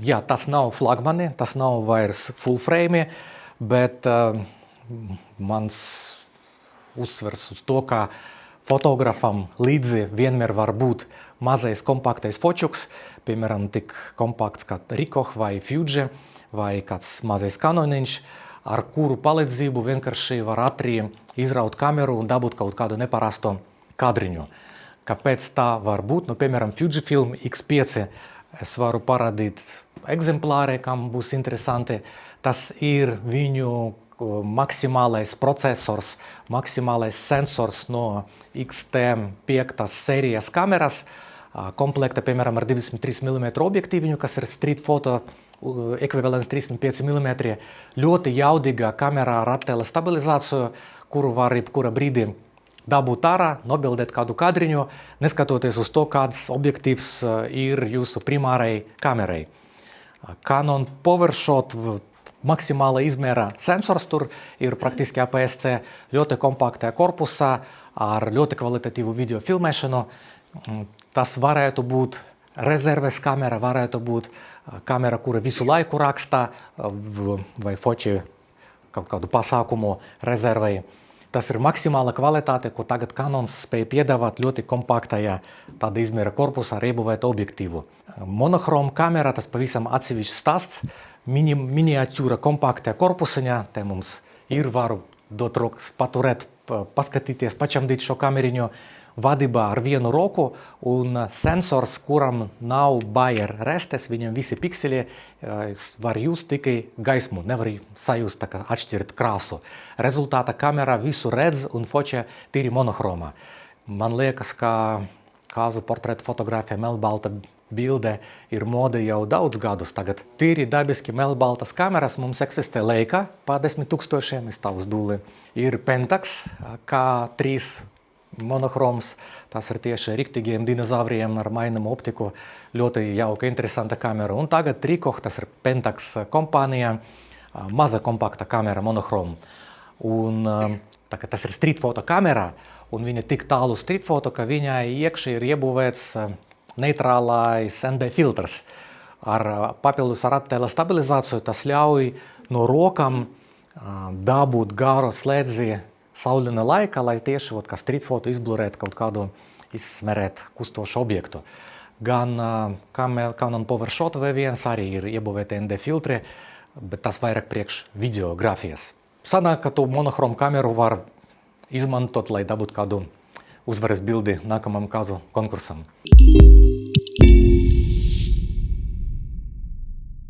Jā, tas nav flagmani, tas nav vairs full frame, bet mans uzsvers uz to, ka fotografam līdzi vienmēr var būt mazais kompaktais fočuks, piemēram, tik kompakts kā Ricoh vai Fuji vai kāds mazais Canoniņš, ar kuru palīdzību vienkārši var ātri izraut kameru un dabūt kaut kādu neparastu kadriņu. Kāpēc tā var būt? Piemēram, Fujifilm X5 es varu parādīt eksemplāri, kam būs interesanti. Tas ir viņu maksimālais procesors, maksimālais sensors no XT5 sērijas kameras, komplekta, piemēram, ar 23 mm objektīviņu, kas ir street foto ekvivalents 35 mm, ļoti jaudīga kamera ar attēla stabilizāciju, kuru var jebkura brīdī dabūt ārā, nobildēt kādu kadriņu, neskatoties uz to, kāds objektīvs ir jūsu primārai kamerai. Canon PowerShot maksimāla izmēra sensors tur ir praktiski APS-C ļoti kompaktā korpusā ar ļoti kvalitatīvu video filmēšanu. Tas varētu būt rezerves kamera, varētu būt kamera, kura visu laiku rakstā vai foči kaut kādu pasākumu rezervei. Tas ir maksimāla kvalitāte, ko tagad Canons spēj piedāvāt ļoti kompaktajā tāda izmēra korpusā ar iebūvētu objektīvu. Monochrom kamera, tas pavisam atsevišķs stāsts, miniatūra kompaktā korpusiņā, te mums ir, varu dot rokas paturēt, paskatīties, pačamdīt šo kameriņu vadībā ar vienu roku, un sensors, kuram nav Bayer restes, viņam visi pikseli var just tikai gaismu, nevar sajust atšķirt krāsu. Rezultātā kamera visu redz un foča tīri monochromā. Man liekas, ka kāzu portretu fotografija melnbalta bilde ir mode jau daudz gadus tagad. Tīri dabiski melnbaltas kameras mums eksistē Leica pa 10 000, es tā uz dūli. Ir Pentax K3 monochroms, tas ir tieši riktīgiem dinozauriem ar mainamu optiku, ļoti jauka, interesanta kamera. Un tagad Ricoh, tas ir Pentax kompānija, maza kompakta kamera monochrom. Un tas ir street foto kamera, un viņa tik tālu street foto, ka viņai iekšā ir iebūvēts neitrālais ND filtrs. Papildus ar attēla stabilizāciju tas ļauj no rokām dabūt garu slēdzi saulina laika, lai tieši kā street foto izblurēt kaut kādu, izsmerēt kustošu objektu. Gan Canon PowerShot V1 arī ir iebūvēti ND filtri, bet tas vairāk priekš videografijas. Sanāk, ka tu monochrom kameru var izmantot, lai dabūtu kādu uzvaras bildi nākamam kāzu konkursam.